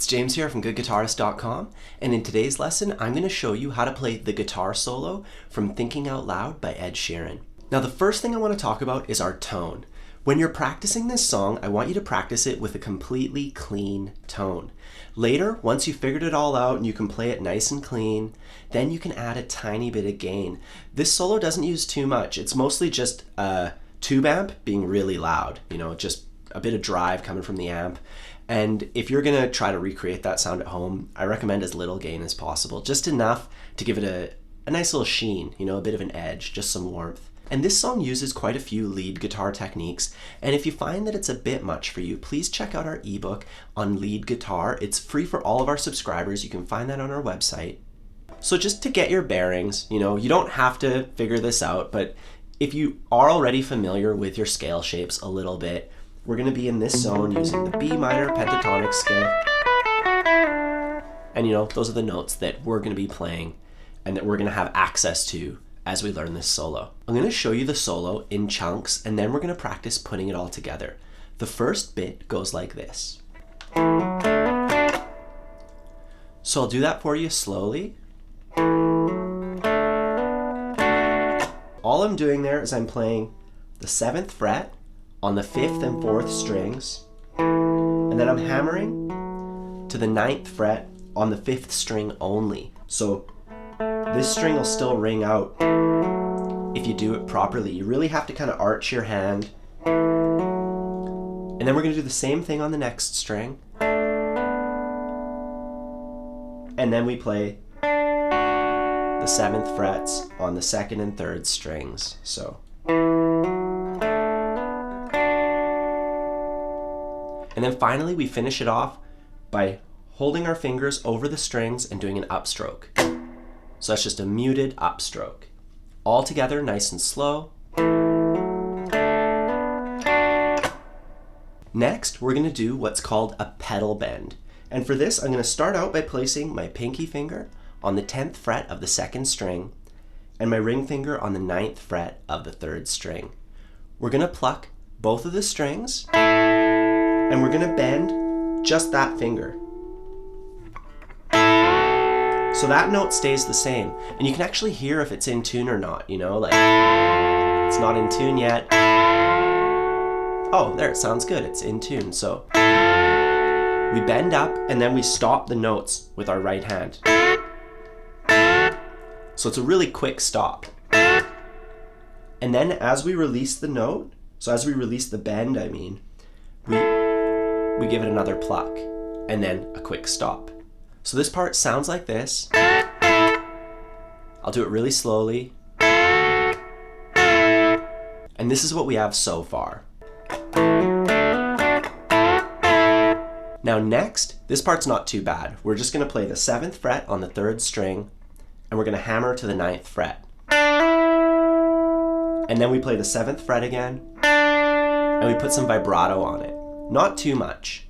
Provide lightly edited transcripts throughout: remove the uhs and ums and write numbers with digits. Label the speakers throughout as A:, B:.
A: It's James here from GoodGuitarist.com, and in today's lesson I'm going to show you how to play the guitar solo from Thinking Out Loud by Ed Sheeran. Now the first thing I want to talk about is our tone. When you're practicing this song, I want you to practice it with a completely clean tone. Later, once you've figured it all out and you can play it nice and clean, then you can add a tiny bit of gain. This solo doesn't use too much. It's mostly just a tube amp being really loud, just a bit of drive coming from the amp. And if you're gonna try to recreate that sound at home, I recommend as little gain as possible, just enough to give it a nice little sheen, a bit of an edge, just some warmth. And this song uses quite a few lead guitar techniques, and if you find that it's a bit much for you, please check out our ebook on lead guitar. It's free for all of our subscribers. You can find that on our website. So just to get your bearings, you don't have to figure this out, but if you are already familiar with your scale shapes a little bit, we're going to be in this zone using the B minor pentatonic scale. And those are the notes that we're going to be playing and that we're going to have access to as we learn this solo. I'm going to show you the solo in chunks, and then we're going to practice putting it all together. The first bit goes like this. So I'll do that for you slowly. All I'm doing there is I'm playing the 7th fret on the 5th and 4th strings, and then I'm hammering to the 9th fret on the 5th string only. So this string will still ring out if you do it properly. You really have to kind of arch your hand. And then we're going to do the same thing on the next string. And then we play the 7th frets on the 2nd and 3rd strings. So. And then finally we finish it off by holding our fingers over the strings and doing an upstroke. So that's just a muted upstroke. All together, nice and slow. Next, we're going to do what's called a pedal bend. And for this, I'm going to start out by placing my pinky finger on the 10th fret of the 2nd string and my ring finger on the 9th fret of the 3rd string. We're going to pluck both of the strings and we're going to bend just that finger. So that note stays the same, and you can actually hear if it's in tune or not, like it's not in tune yet. Oh, there, it sounds good, it's in tune. So we bend up and then we stop the notes with our right hand. So it's a really quick stop. And then as we release the note, so as we release the bend, we give it another pluck and then a quick stop. So this part sounds like this. I'll do it really slowly. And this is what we have so far. Now next, this part's not too bad. We're just going to play the 7th fret on the 3rd string, and we're going to hammer to the 9th fret. And then we play the 7th fret again, and we put some vibrato on it. Not too much.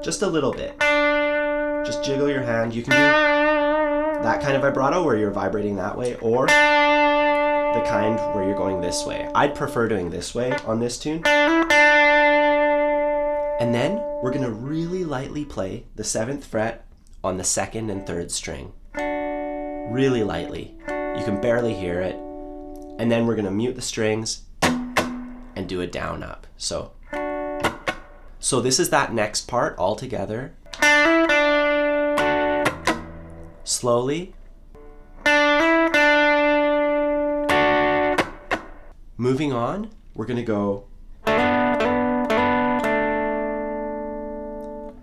A: Just a little bit. Just jiggle your hand. You can do that kind of vibrato where you're vibrating that way, or the kind where you're going this way. I'd prefer doing this way on this tune. And then we're going to really lightly play the 7th fret on the 2nd and 3rd string. Really lightly. You can barely hear it. And then we're going to mute the strings and do a down up. So this is that next part all together. Slowly. Moving on, we're going to go.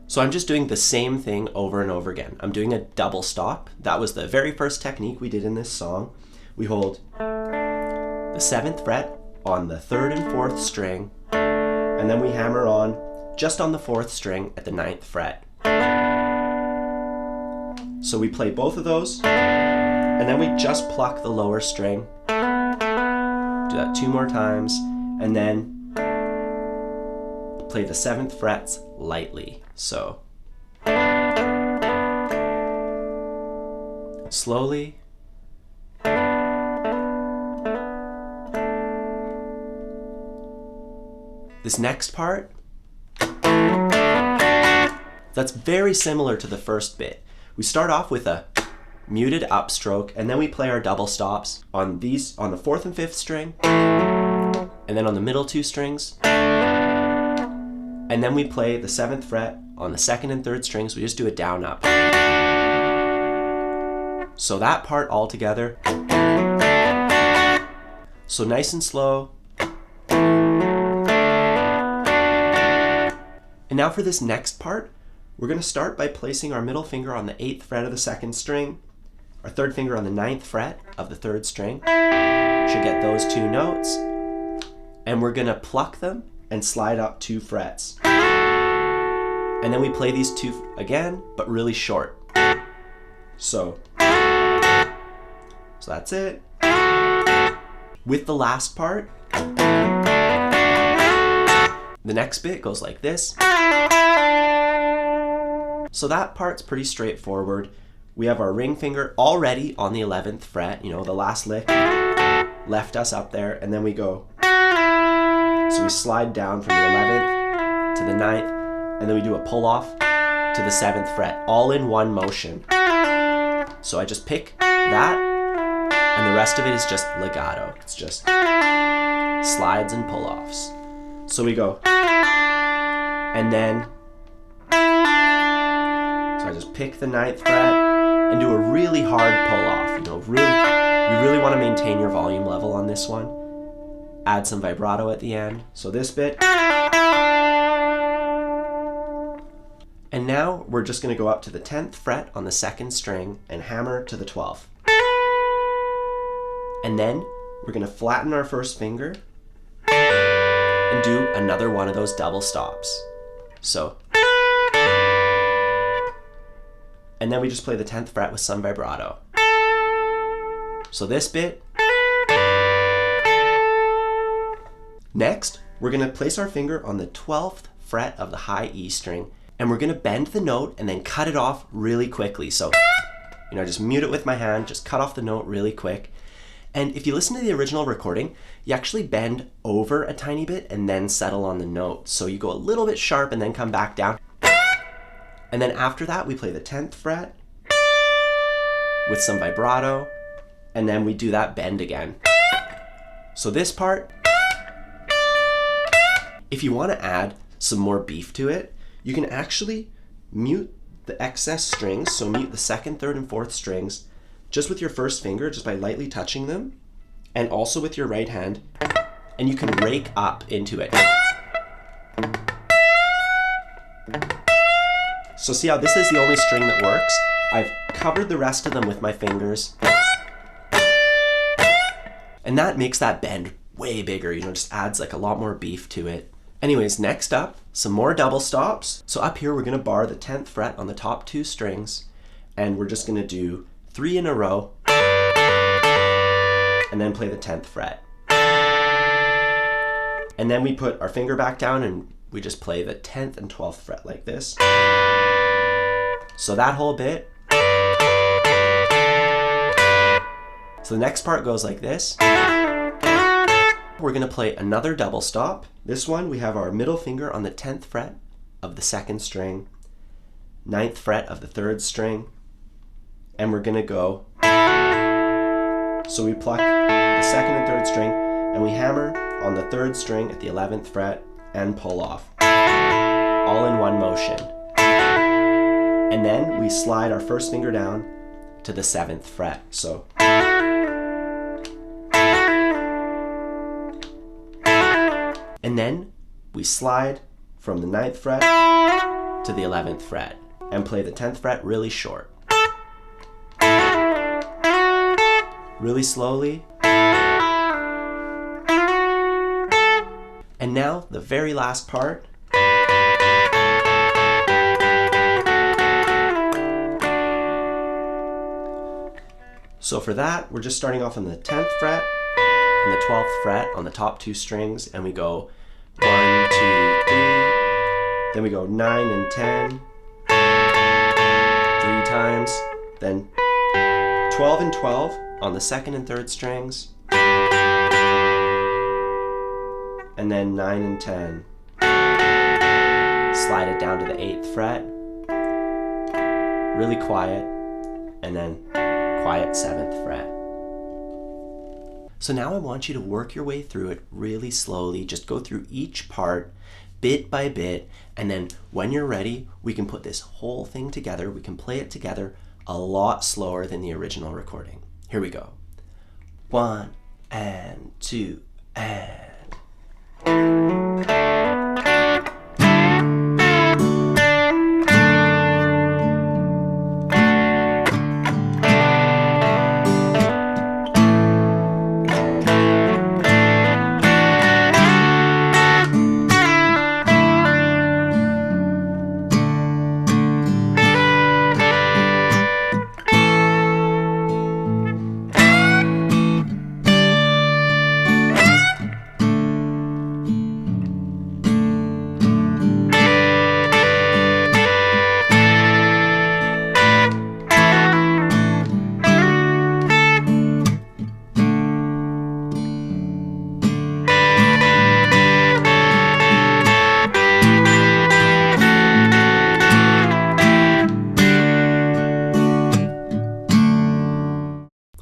A: So I'm just doing the same thing over and over again. I'm doing a double stop. That was the very first technique we did in this song. We hold the 7th fret on the 3rd and 4th string, and then we hammer on just on the 4th string at the 9th fret. So we play both of those, and then we just pluck the lower string. Do that 2 more times, and then play the 7th frets lightly. So slowly. This next part That's very similar to the first bit. We start off with a muted upstroke, and then we play our double stops on the 4th and 5th string, and then on the middle 2 strings, and then we play the 7th fret on the 2nd and 3rd strings. We just do a down up. So that part all together. So nice and slow. And now for this next part, we're going to start by placing our middle finger on the 8th fret of the 2nd string, our 3rd finger on the 9th fret of the 3rd string. Should get those 2 notes. And we're going to pluck them and slide up 2 frets. And then we play these 2 again, but really short. So that's it. With the last part, the next bit goes like this. So that part's pretty straightforward. We have our ring finger already on the 11th fret, the last lick left us up there, and then we go. So we slide down from the 11th to the 9th, and then we do a pull off to the 7th fret, all in one motion. So I just pick that, and the rest of it is just legato. It's just slides and pull offs. So we go, and then, so I just pick the 9th fret and do a really hard pull off. You really want to maintain your volume level on this one. Add some vibrato at the end. So this bit. And now we're just going to go up to the 10th fret on the 2nd string and hammer to the 12th. And then we're going to flatten our first finger and do another one of those double stops. So, and then we just play the 10th fret with some vibrato. So this bit. Next, we're going to place our finger on the 12th fret of the high E string, and we're going to bend the note and then cut it off really quickly. So, just mute it with my hand, just cut off the note really quick. And if you listen to the original recording, you actually bend over a tiny bit and then settle on the note. So you go a little bit sharp and then come back down. And then after that, we play the 10th fret with some vibrato, and then we do that bend again. So this part, if you want to add some more beef to it, you can actually mute the excess strings, so mute the 2nd, 3rd, and 4th strings, just with your first finger, just by lightly touching them, and also with your right hand, and you can rake up into it. So see how this is the only string that works? I've covered the rest of them with my fingers, and that makes that bend way bigger, just adds like a lot more beef to it. Anyways, next up, some more double stops. So up here, we're gonna bar the 10th fret on the top 2 strings, and we're just gonna do 3 in a row, and then play the 10th fret. And then we put our finger back down and we just play the 10th and 12th fret like this. So that whole bit. So the next part goes like this. We're going to play another double stop. This one, we have our middle finger on the 10th fret of the 2nd string, 9th fret of the 3rd string, and we're going to go. So we pluck the 2nd and 3rd string, and we hammer on the 3rd string at the 11th fret and pull off, all in one motion. And then we slide our first finger down to the 7th fret. So. And then we slide from the 9th fret to the 11th fret and play the 10th fret really short. Really slowly. And now the very last part. So for that, we're just starting off on the 10th fret and the 12th fret on the top 2 strings, and we go 1, 2, 3, then we go 9 and 10, 3 times, then 12 and 12 on the 2nd and 3rd strings, and then 9 and 10. Slide it down to the 8th fret, really quiet, and then quiet 7th fret. So now I want you to work your way through it really slowly. Just go through each part bit by bit, and then when you're ready, we can put this whole thing together. We can play it together a lot slower than the original recording. Here we go. 1 and 2 and...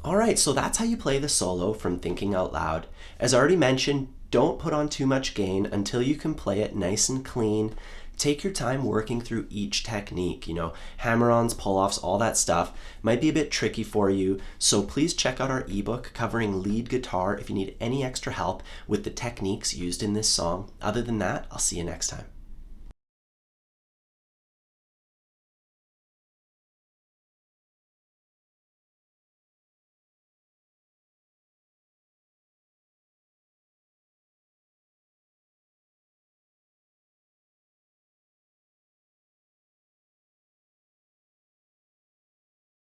A: Alright, so that's how you play the solo from Thinking Out Loud. As I already mentioned, don't put on too much gain until you can play it nice and clean. Take your time working through each technique, hammer-ons, pull-offs, all that stuff might be a bit tricky for you, so please check out our ebook covering lead guitar if you need any extra help with the techniques used in this song. Other than that, I'll see you next time.